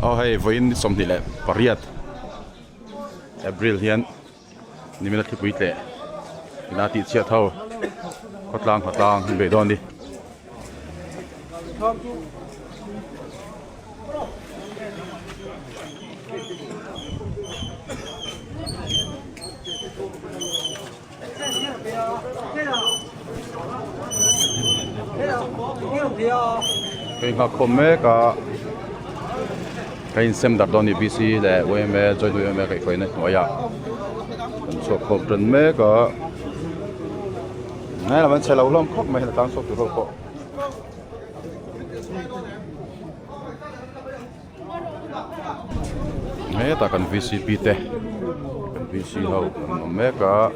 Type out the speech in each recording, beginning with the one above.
hei voin som ni le pariat April hian ni mina Thlipui tleh ina ti chia thau hnatlang be don di cái ngọc khom mẹ cả cái xem đặt đòn đi BC để quay mẹ chơi đuôi mẹ cái phơi này nói ya số khom trần mẹ cả này là mình sẽ lâu lắm khóc mẹ là tăng số từ lâu khóc này ta cần VC pite cần VC hậu mẹ cả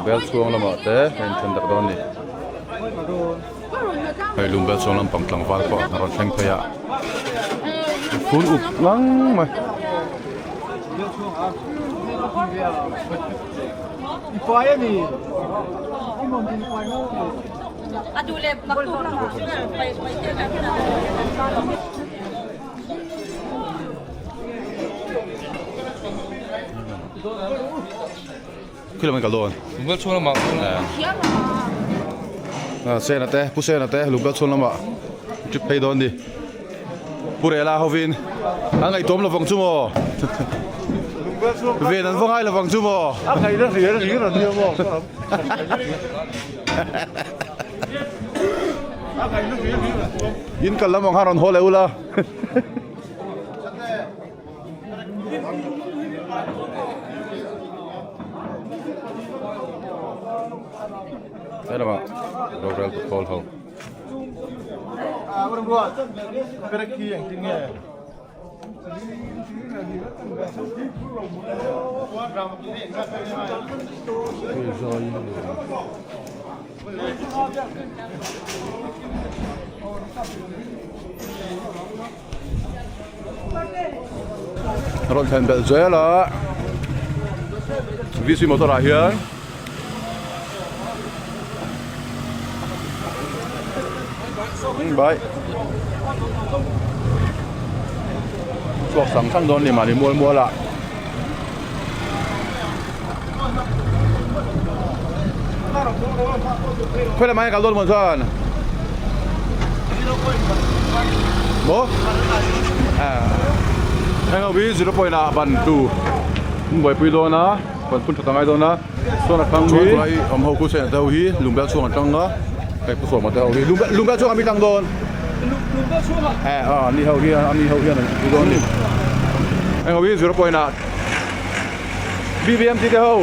bel chuang lama te hen chen dak don ni hei lum bel chuang lam pang tlang wal ko ron thleng theia phun up ngang mai ipai ani adu le maktu lama pai te khi mình cả luôn lùng bel chuang lama xe là té pu xe là té lum bel chuang lama chụp pay don đi pu re la hovin anh ngày tóm là vòng chung mò về nên vòng hai là vòng chung mò anh ngày đó gì là nhiều mò in cả lắm vòng hai ron hồ leu la đây là mà đồ rau của col hậu orang buat pergi yang tinggi ron thành bel dễ là VC motor à hiền bye chuột sẵn sàng đón đi mà đi mua lại quay lại máy cả đón một lần bố anh không biết gì đó quay là bàn tù bởi vì đó na còn phun thật ngay đó na số là khang chuột vậy ông hậu cô sẽ theo hi lùm béo xuống ở trong đó cái cuộc sống mà theo hi lùm béo xuống anh bị tăng đòn ni hậu kia anh đi hậu kia này đi đón đi anh không biết gì đó quay là BBM thì theo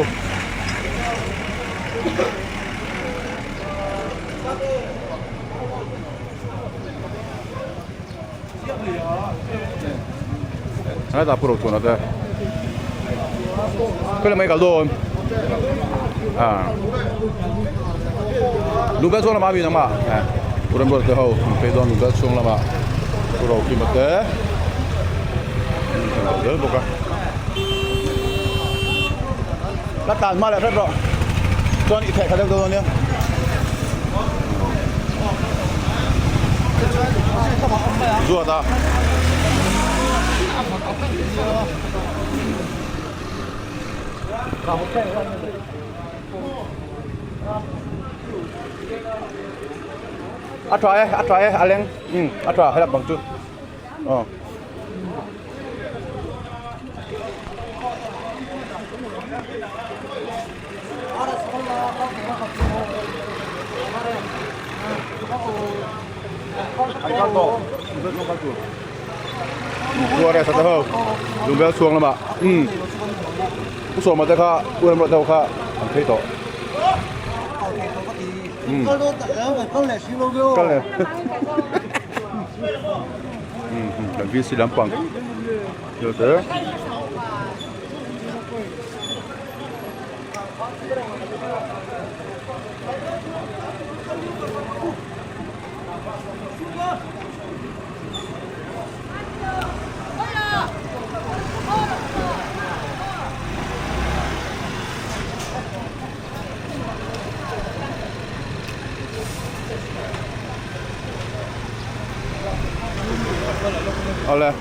này ta pro tuần đó cái là mấy cái đồ lùm béo xuống là bao nhiêu năm mà udah buat tahu sampai don udah sung lama kurau kimate betul bukan latan malah rất rõ cho đi thẻ khadang đâu nhá rùa ta atrai aleng atrai hay là bằng chút Dua ada satu hal, lumba suang lama. Suang macam kah, uran macam kah, antai to. Kan le. Dan visi lampang. Betul. Ole.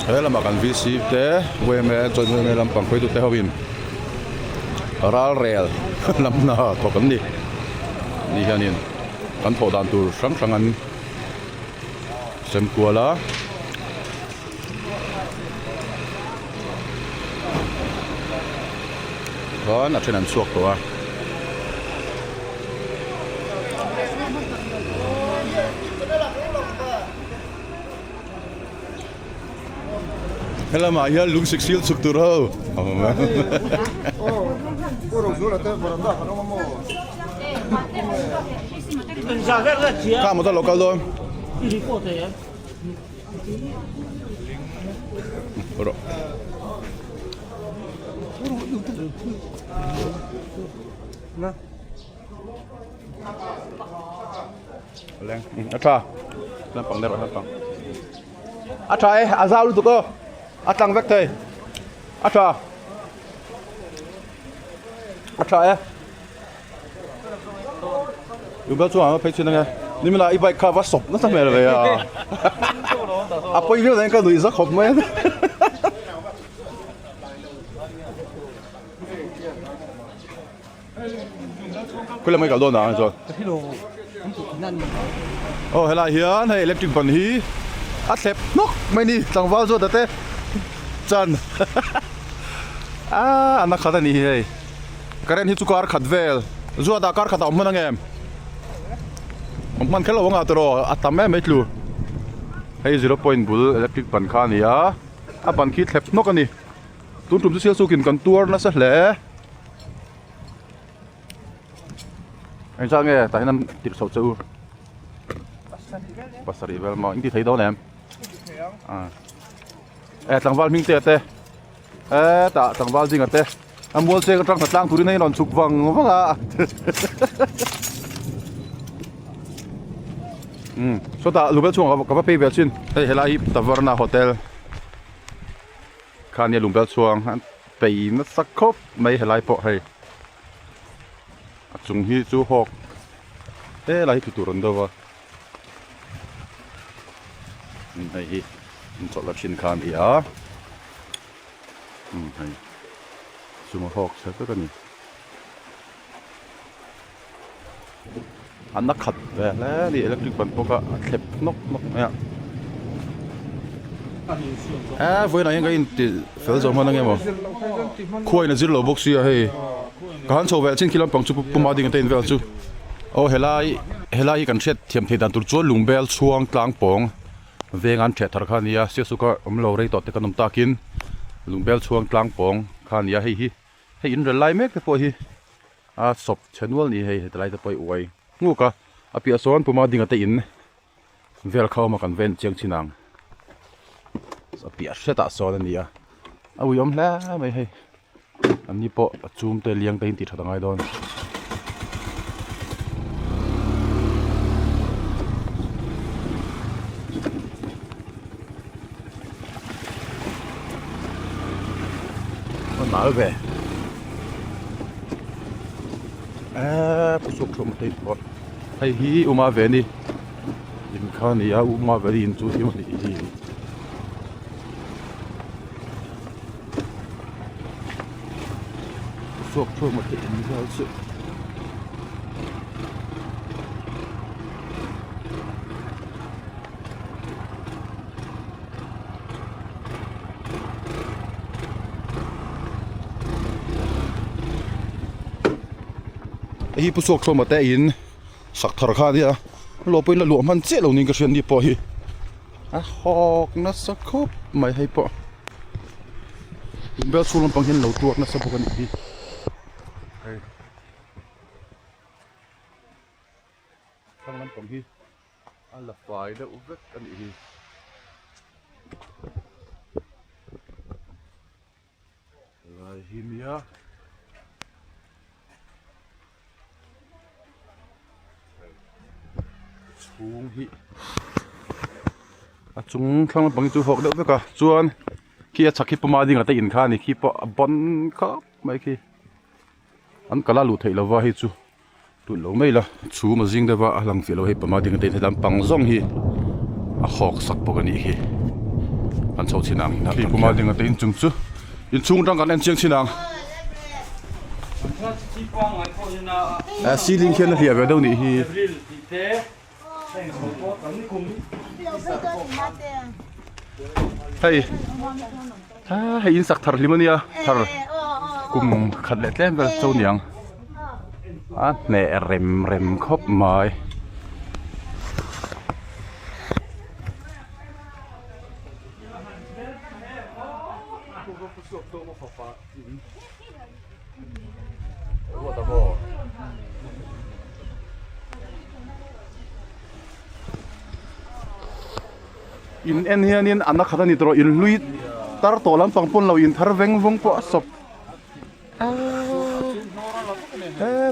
Thế là mà cần vi sĩ thế, quê mẹ cho nên làm bằng quê tụi thế hậu in. Ral rel, làm nào thọ cấm đi. Đi hiện in, cắn thọ đàn tù sáng sáng ăn. Xem cua lá. Đó là trên ăn suộc rồi. Hello mà here lung sik Sialsuk tu rồi. Cả một tờ local thôi. Rồi. Lên. Atra. Lên bằng đây rồi bằng. Atra ấy, azal luôn tụi cô. Atan vek theih. Atra. Atra ấy. Yung bao chuang phải chuyện này. Nhưng mà lại bike cover sọc nó sao mẹ rồi à? À bây giờ anh có đuổi rất khóc mấy. Cái là mấy cái đồ nào rồi? Oh, hello hiền, hey electric pan hi. Tleh nok mai ni tang vào rồi thế. Chhan. À, anh khát ni hey. Karen hi chu car khát vel. Zo da car khát ông mang em. Ông mang cái lồng ngà tro, atam em mấy lu. Hey 0.0 bull electric pan khan ni à. À pan khi tleh nok ani. Tun tum Sialsuk in kan tour na sa hle. Anh chang nghe, tại năm tiệc sầu châu. Pasari vel mà anh đi thấy đâu nè em? À, thằng Val minh tiệt thế. Ta thằng Val gì ngặt thế? Anh mua xe cái trang hnatlang tụi này còn chụp vàng vâng à? Số ta lúc đó chuông có phải về xin. Đây là hi Taverna Hotel. Khan nhà lúc đó chuông, pay nó sắc khóc mấy là pawh hay. Chung hi chu hok. Thế là hi tụi run đâu à? Đây hi, chọn là xin khan đi à? Hay, chung hok sao cái này? Anh nắc khát về lẽ đi electric pan pawh cả tleh nok nè. À với này cái thì phải giống hơn anh em à? Khôi là zero low box à hay? Cái hắn sầu về trên kilo bằng chục bùm mà đi cái tên về chú. Oh helai kan chet thiam thei dan tur chu lungbel chuang tlang pawh ve ngan the thar khania Sialsuk lo rei to te kanom takin lungbel chuang tlang pawh khania hei in relai mek te pawh hi a sop chenwal ni hei tlai te poi uai ngu ka apia son puma dinga te in vel khaw ma kan ven chiang chinang apia seta son ania awiom hla mai hei ani pawh chum te liang te in ti thatangai don. Mở về à pusuk thum thei pot hay hi uma về đi in khan ya uma về đi in chu hi ma hi pusuk thum ma thei in ra chu hi pusuk thum te in sak thar kha dia lo poi la lu man che lo ning ka rian ni po hi a hok na sa khop mai hai po bel sulon pang hin lo tuak na sa bokan hi thang lam pang hi ala fai da uvet kan hi lai himia chung hi a chung thlang pang chu hok deuh veka chuan khi a chakhi pama ding ata in kha ni khi po bon kha mai khi an kala lu thei lova hi chu ตุ่นเราไม่ละชูมาซิงได้ว่าหลังเสียเราให้ประมาณดิ่งเต็มที่ลำปังซ่องฮีหอกสักปกันนี่ฮีอันเช่าชินังนะที่ประมาณดิ่งเต็มจุงซูยินชุ่งจังกันเอ็นเชียงชินังซีลิงเขียนเรียบไปตรงนี้ฮีเฮ้ยให้ยินสักทาร์ลิมันเนี่ยทาร์กุมขัดเล็ดเล่นแบบโจนยังเน่เร็มครบไม้อินเอ็นเฮียนี่อันนักขัดนี่ตัวอินลุยตาร์ตัวลำปังปนเราอินทาร์เวงวงปะศพ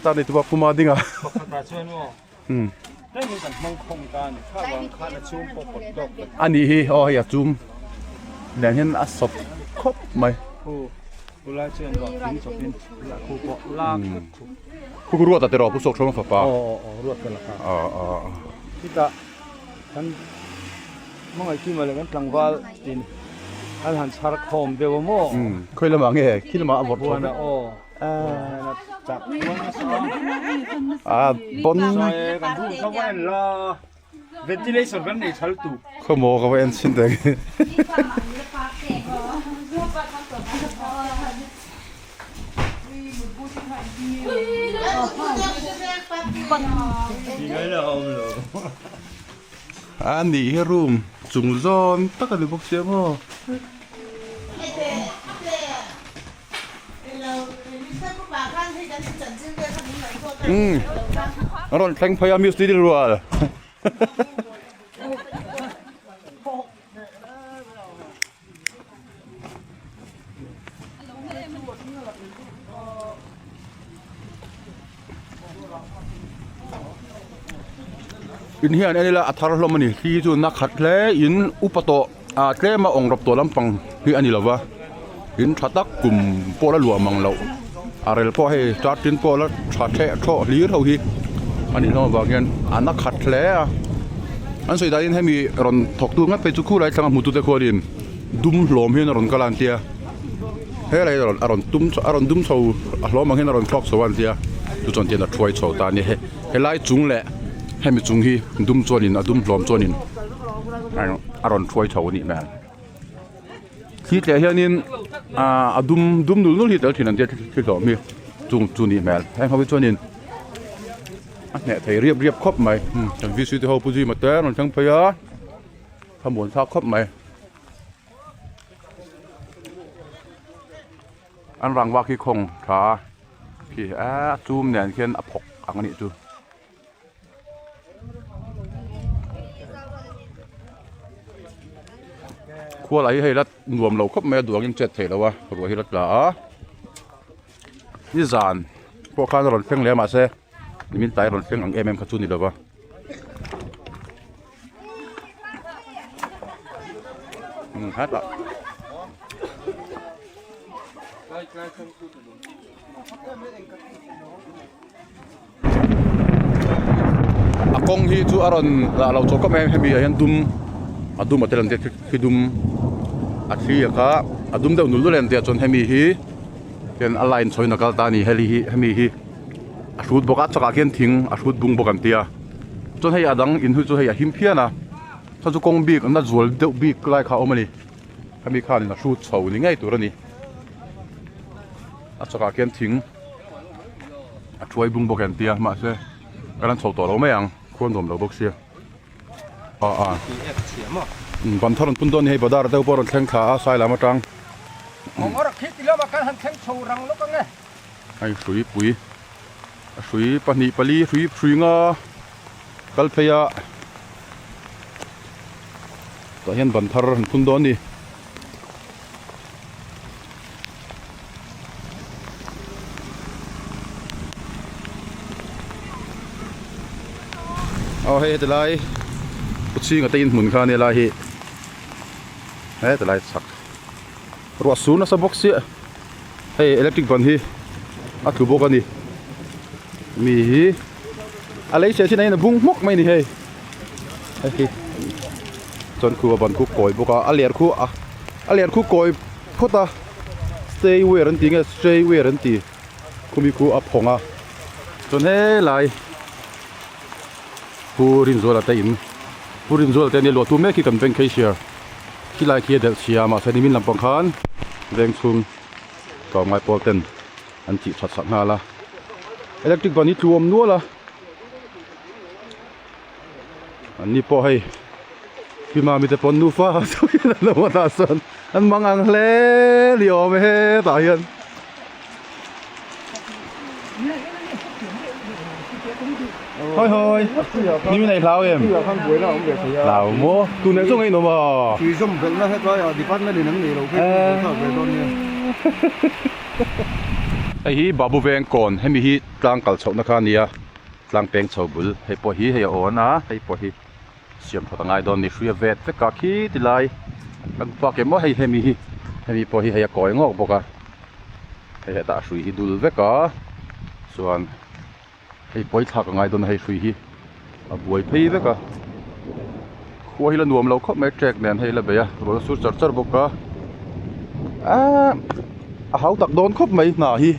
ตอนนี้ตัวผู้มาดิ้งอ่ะอันนี้ฮีอ๋ออย่าจุ่มเดี๋ยวเห็นอัศบครบไหมผู้รู้แต่เดี๋ยวเราผู้สกชมฝ่าป่ารู้กันละครับที่ตาท่านมองไอ้ที่มาเลยกันกลางวันดินอันหันชาร์คอมเบลโม่เคยละมั้งเหรอคิดละมั้งอวดวันนะโอ้จับปนกันดูเขาว่าละventilation กันในชั้นตู้เขาโม่เขาว่าเอ็นชินเด็กอันนี้รูมจุงซอนตักกันดูพวกเสียมั้งอร่อยแข็งพยายามมิวสิดีรัวอินเฮียนี่แหละอัฐารลมนี่ที่จูนักขัดเล่อินอุปโตเล่มาองรับตัวลำปังคืออันนี้หรอวะอินชัดตักกลุ่มโปละหลวมังเราอะไรพอให้จัดจินโปละชัดแท้โชลีเท่าที่อันนี้เราบอกเงี้ยอันนักขัดเล่อันสุดท้ายให้มีรอนถกตัวงั้นไปจุคู่ไรสังมุตุเตควดินดุมหลอมเห็นรอนกาลันเตียเฮ้ยอะไรรอนดุมโซ่หลอมเห็นรอนคลอกสวรรค์เตียตุจนเตียนช่วยโซ่ตานี่ให้ไล่จุงแหละให้มีจุงฮีดุมโจนินดุมหลอมโจนินอารอนช่วยโซ่นี่แม่ที่แต่เฮียนี่ดุมนู่นที่เต๋อที่นั่นเดียที่หลอมมีจุงนี่แม่ให้เขาไปโจนินเนี่ยไทยเรียบครบไหมจังวิสุทธิเขาพูดดีมาแต่หนจังพยาขมวนซากครบไหมอันรังว่าขี้คงขาพี่จูมเนี่ยเขียนอภกอันนี้จูขั้วไหลให้รัดรวมเราครบแม่ดวงยังเจ็ดเถแล้ววะรัวให้รัดละนี่จานพวกข้าจะหล่นเพ่งแล้วมาเซ่นี่มินตายหล่นเพ่งอังขจุนนี่หรอวะฮัดละกงฮีจูอารอนเราโจก็ไม่ให้มีอย่างดุมมาเตลันเดียคือดุมที่ก็ดุมเดาหนุนเลนเดียจนให้มีฮีเป็นอะไรช่วยนักการตานี่ให้มีฮีชุดบกัดจักรเกียนทิ้งชุดบุงบกันเตียจนให้อาดังอินหุจนให้หิมเพียนะถ้าจะกงบีกนั่นจวลเดาบีกไล่เขาเอามานี่ให้มีข้านี่นะชุดเฉานี่ง่ายตัวนี้จักรเกียนทิ้งช่วยบุงบกันเตียมาเสียการนั้นเฉาตัวเราไม่ยังควรรวมเราบุกเสียวันทอนปุ่นต้นให้บดาร์เต้าปอร์แข่งขาสายลามาจังผมว่าคิดแล้วว่าการหันแข่งโชว์รังลูกกันไงไอ้สุยปุ๋ยสุยปนิปลีสุยงากัลเฟียแต่เห็นวันทอนปุ่นต้นนี่เอาให้แต่ไรปุ๊ชิงก็ตีนหมุนข้าเนี่ยไรให้แต่ไรสักรัวสูนนะสับบ็อกซี่ให้อิเล็กทริกบันฮีอัดถูกบอกกันนี่มี lấy xe trên này là bung mốc mày nè hey chọn khu ban khu còi bốc à aliệt khu còi phốt à stay where anh tiếng stay where anh tiếng khu mi khu ấp hồng à chọn hết lại purin rồi là tên purin rồi là tên này lúa tôm mấy khi cần bên cây xìa khi lại kia được xìa mà sẽ đi mình làm bằng khán đen xuống còn ngoài bò tên anh chị chặt sẵn hà là electric van ít chuom nữa là anh đi po hay khi mà mình tập pon nu pha rồi là một ta sơn anh mang ăn lé liều mày hết tại hiện thôi thôi như này lao em lao mua tu nấy xong ấy nó mà chỉ xong việc nó hết rồi đi bắt nó đi nắng đi đâu cái không về đâu nha ai hi babu veng kon hemi hi tlang kal chho na kha nia tlang peng chho bul hei po hi hei on a hei po hi siam phatangai don ni hria vet ve ka khi tilai kan pa ke mo hei hemi po hi hei koi ngok boka hei ta sui hi dul ve ka chuan hei poi thak ngai don hei sui hi a buai phei ve ka khua hi la nuam lo khop me trek nen hei la be a bo su char char boka a hau tak don khop mai na hi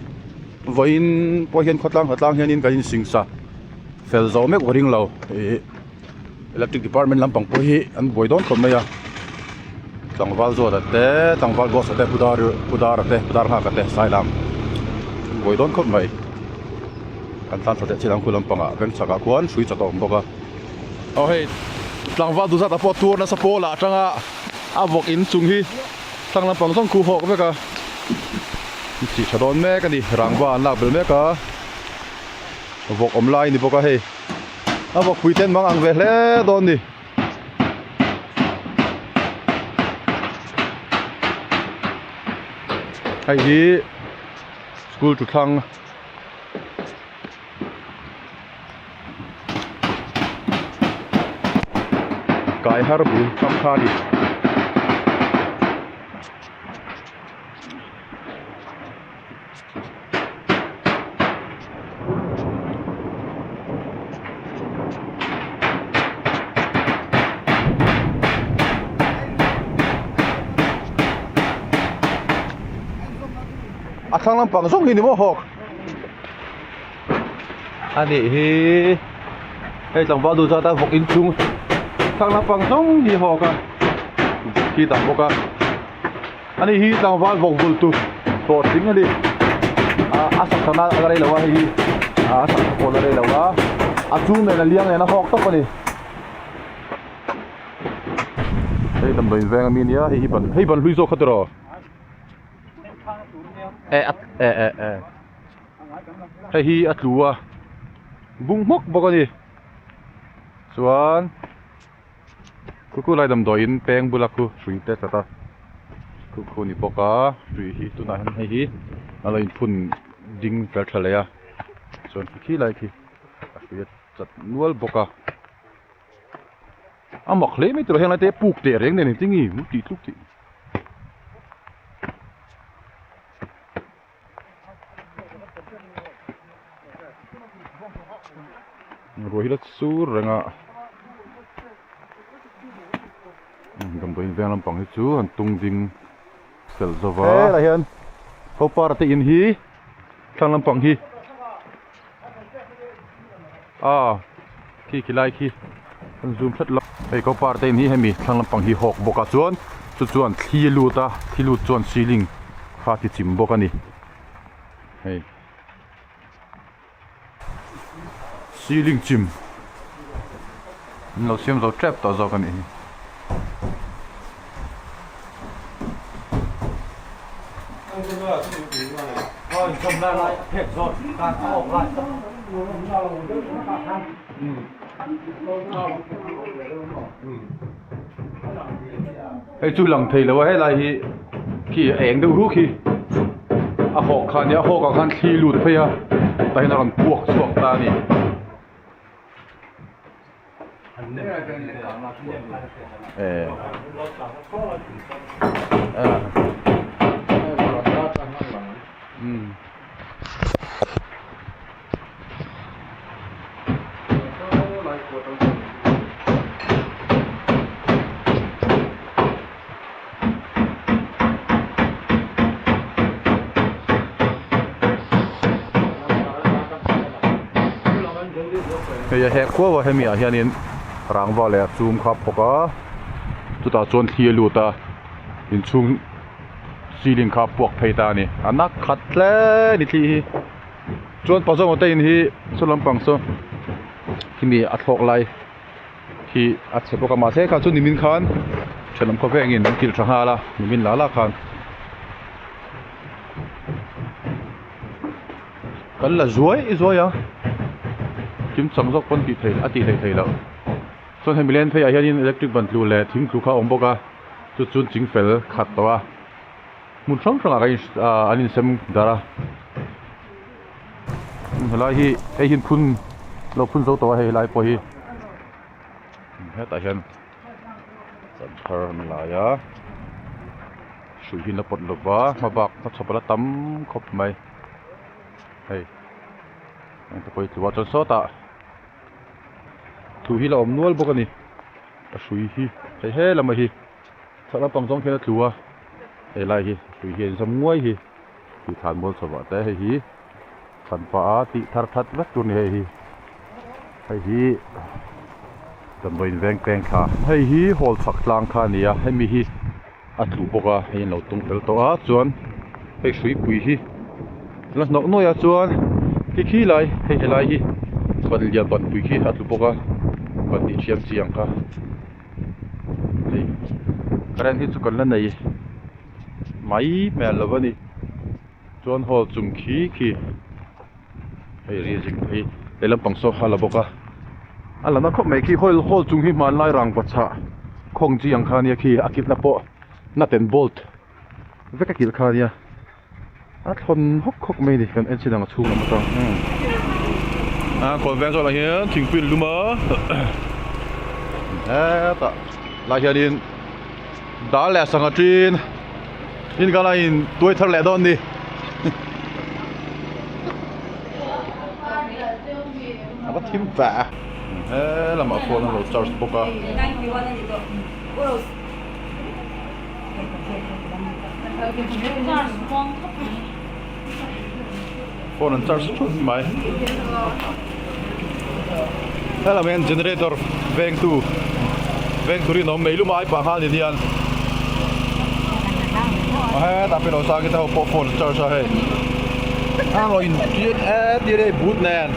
voin po hian hnatlang hian in kain singsa fel zo mek waring lo electric department lampang po hi an boi don khom mai a tangwal zo da te tangwal go sa te pudar ha ka te sailam boi don khom mai kan tan sa te chilang khulam panga veng chaka khuan sui chatom boka oh hey tangwal du za ta po tur na sa pola tanga a vok in chung hi tang lampang song khu hok veka chỉ cho đón mẹ cái đi rang vàng lạc bể mẹ cả vọc ôm lai đi bọc cái hay vọc phui tên mang ăn về lẽ đón đi hay đi school to thăng cái har bu tham kha đi thang lam pang song hi ni mo hok ani hi hei tang ba du za ta vok in chung thang lam pang song hi hok a hi ta boka ani hi tang ba vok bul tu to ting ani asa thana agai lawa hi asa ko la lawa a chu me la liang na hok to ani hei tam bai veng mi nia hi ban hlui zo khatro thei hi atlua bung mok bok ani chuan ku lai dam doin peng bulaku sui te tata ku ni boka sui hi tuna han hei hi aloin phun ding fel thalaya chuan khi lai khi sui chat nual boka amok le mi tro heng lai te puk te reng ne tingi mu ti tluk ti rồi hết số rồi ngạ cầm đôi ven làm bằng hết chú anh tung dinh sel zova là hiện câu par in hi sang làm bằng hi khi lại khi anh zoom thật lắm đây câu par in hi hay mi sang làm bằng hi học boka chuan thi lu chuan ceiling pha thì chìm boka ni hey ceiling chim nó xem rồi trap tao rồi cái này cái chú lòng thầy là vậy là khi ảnh đâu hú khi họ khăn nhá họ khăn khi lụt phải à tại nó còn buộc xuống ta đi เฮียแหกขั้วว่าให้มีเฮียนี่รางว่าแหละซูมครับพวกก็ตุตาจวนเทียลูตาอินชุงซีลิงครับพวกเพตานี่อันนักขัดแล้วนี่ทีจวนปัจจุบันที่นี่สุลปังโซที่มีอัดหกไลที่อัดเสพกมาเสกจนนิมินขันฉลามข้าวแกงอินกิลชาฮาละนิมินลาละขันกันละรวยอ่ะคิมสังสกปนติดเลยอติเลยแล้วส่วนให้มิเลนที่อายันอิเล็กทริกบันทูเลยทิ้งครูข้าองค์บอกว่าจุดจิงเฟลขัดตัวมุนช่องอะไรอันนี้เซมดาราเวลาที่ไอ้หินพุ่นเราพุ่นโซตัวให้ไล่พอที่เฮ้ยแต่ฉันสันทาร์มลายะสุยหินละปดลบวะมาบักมาชอบละตั้มขบไหมเฮ้ยนั่นตัวตัวจนโซตาทุยเราอมนวลบอกกันนี่สุยหิเฮ้ยละมาหิถ้าเราปังจงแค่ละตัวไอ้ไรหิสุยหิสมงวยหิที่ฐานบนสวัสดิ์แต่หิขันฟ้าติทาร์ทัดวัดตัวนี้ให้ฮีดำเนินแรงแกงขาให้ฮีหอลสักลางขาเนี่ยให้มีฮีอัดลูกบอกให้เราตรงเปลตัวจวนให้สวยปุยฮีแล้วนกน้อยจวนขี้ไหลให้ไหลฮีบัดเลียบัดปุยฮีอัดลูกบอกบัดดิเชียมเสียงค่ะกระนั้นที่สุกันแล้วไหนไม่แม่ละวันนี้จวนหอลจุ่มขี้ไอ้เรื่องจริงไอ้เรื่องปังโซฮาลาบอกว่าอันนั้นเขาไม่ขี้ห้อยจุงหิมันไล่รังปัชชะคงจียังคานี่ขี้อากิบนับโปนัดเต็นโบลต์เวกกิลคานี่อัดคนฮกไม่ดิกันเอ็นชิดังชูมันต้องคนแฟนโซลาเฮียถึงปีนลุมาต่ลาเฮียดินดาแหล่สังกัดจีนอินกันอะไรอินตัวทะเลดอนดิapa tim pawh lama phone lo charge boka phone charge chut mai hala men generator veng tu ri no mei lu mai pa ha ni dian ta pe no sa kita phone charge ha hey lo in dire boot nan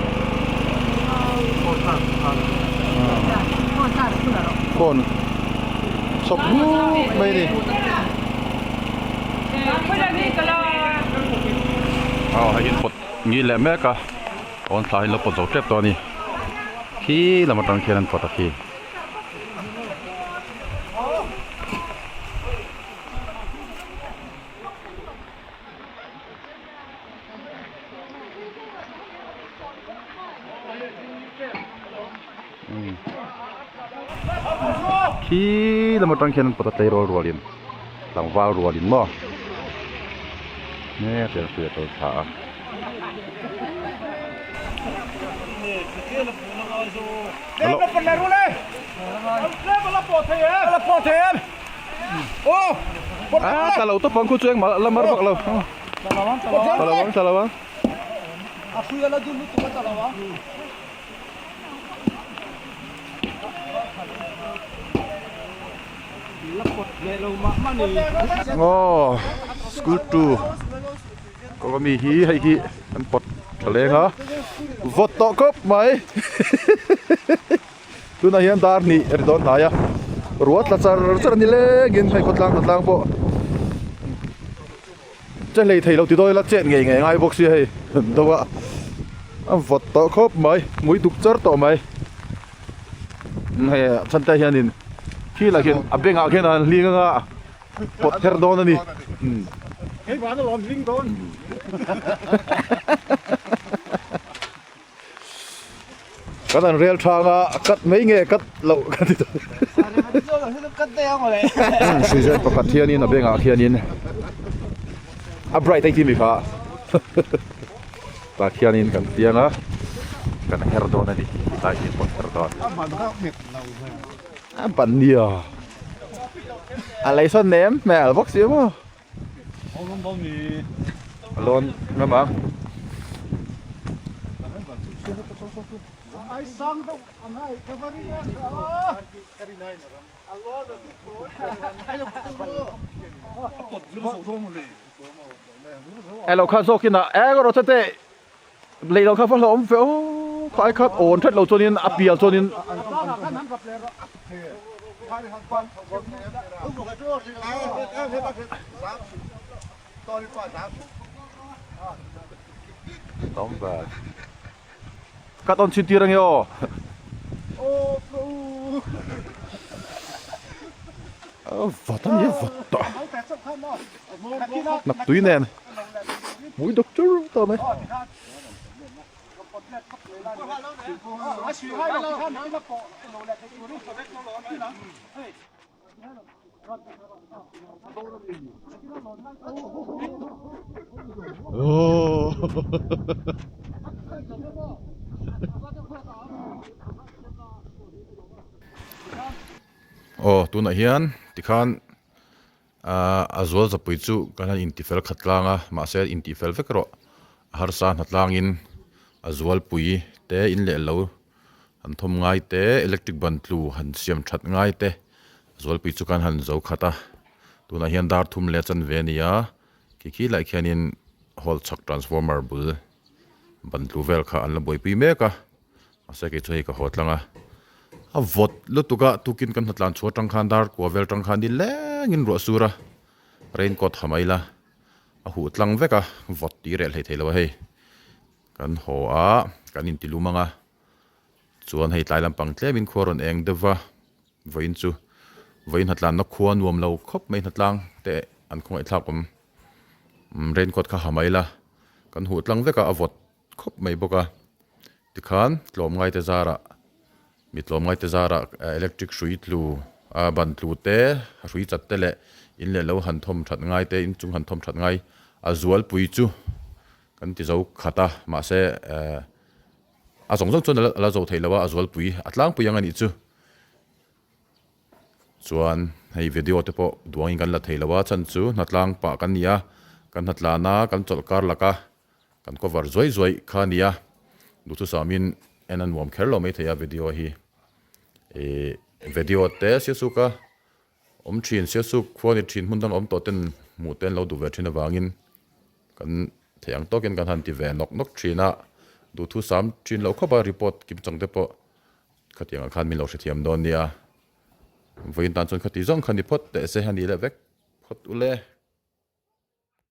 คนสบลูกไปดิให้ยินปดงี้แหละแม่กะตอนสายเราปดสองเจ็บตัวนี้ขี้เรามาตั้งแค่นั้นปดตะขี้ขี้เรามาตั้งแค่นั้นปกติรัวๆลินหลังว่ารัวลินบ่เนี่ยเสือตัวขาแล้วเป็นอะไรรู้เลยแล้วเป็นละปอดเทียมละปอดเทียมโอ้แต่เราต้องฟังคุณเจ้ามาละมาบอกเราตลอดaku ya lah dulu tu kata lawa oh skutuก็มีฮีให้ฮีมันปลดทะเลฮะวดต่อครับไหมดูนายยันดาร์นี่เอริดอนทายะรัวตละจารนี่เล่กินให้กดลังโปจะเลยที่เราติดด้วยละเจ็ดไงบอกสิให้ดูว่าวัดต่อครับไหมมวยตุกจร์ต่อไหมให้ฉันแต่เห็นนี่ที่ละเห็นอับเบงอาเห็นอันลิงอ่ะปดเฮร์ดอนนี่เฮ้ยวันนั้นลองลิงโดนก็ตอนเรียลทางอ่ะกัดไม่เงี้ยกัดเรากัดที่ตัวกัดเตี้ยมาเลยสิ่งที่ประกาศเทียนี่นะเบงอาเทียนี่อับไรท์ที่มีค่ะตาเทียนี่กันเทียนะ kan herdon ani tai pot herdon มันก็เห็ดเราเลย pan dia alai son nem me al box yo mo เขาต้องบ่มี lon me bang ไอ้ซังต้องอันไหนก็ไม่ได้แค่ไหนนะอันโลดให้เรากดรู้สึกทุ่มเลย ai lo khan so kin na ai go ro te lailawk kha fa lom fe o khai khat on that lo chonin apial chonin tóm về các con xin tia đang yo vật tao nhớ vật tao nạp túi nè mũi độc chứ tao mấy oh oh tu na hian tikhan azol zapui chu kana intifel khatlanga ma se intifel vekro harsa hnatlangin azwal pui te in le lo an thom ngai te electric ban tlu han siam that ngai te azwal pui chu kan han zo khata tu na hian dar thum le chan ve nia ki lai khianin hol chak transformer bul ban tlu vel kha an la boi pi meka ase ke chei ka hotlanga a vot lu tuka tukin kan hlatlan chu tang khan dar ko vel tang khan din lengin ro sura rain coat hamaila a hu tlang veka vot ti rel hei thelo hei kan ho a kan in tilumanga chuan hei tlai lampang tlemin khoron eng dewa voin chu voin hlatlan na khuan nuam lo khop mai hlatlang te an khong ai thlakom rain coat kha hamaila kan hu tlang veka a vot khop mai boka tikhan tlom ngai te zara mitlom ngai te zara electric hrui tlu a ban tlu te hrui chat te le in le lo han thom that ngai te in chung han thom that ngai a zual pui chu kan ti zo khata ma se a zong zong chun la zo thei lawa a zual pui atlang pui ang ani chu chuan hei video te po duang kan la thei lawa chan chu hnatlang pa kan nia kan hnatlana kan cholkar laka kan cover zoi zoi kha nia duhthu samin en anuam kherlo mai theia video hi video te siasuka thin siasuk khwani thin hmun dang to ten mu ten lo du ve thina wangin kan theyang token kan han ti ve nok nok thina duhthu sam thin lo khoba report kim chang te po khatiang khan min lo hrethiam don nia voin tan chon khati zong khani phot te se hani le vek phot ule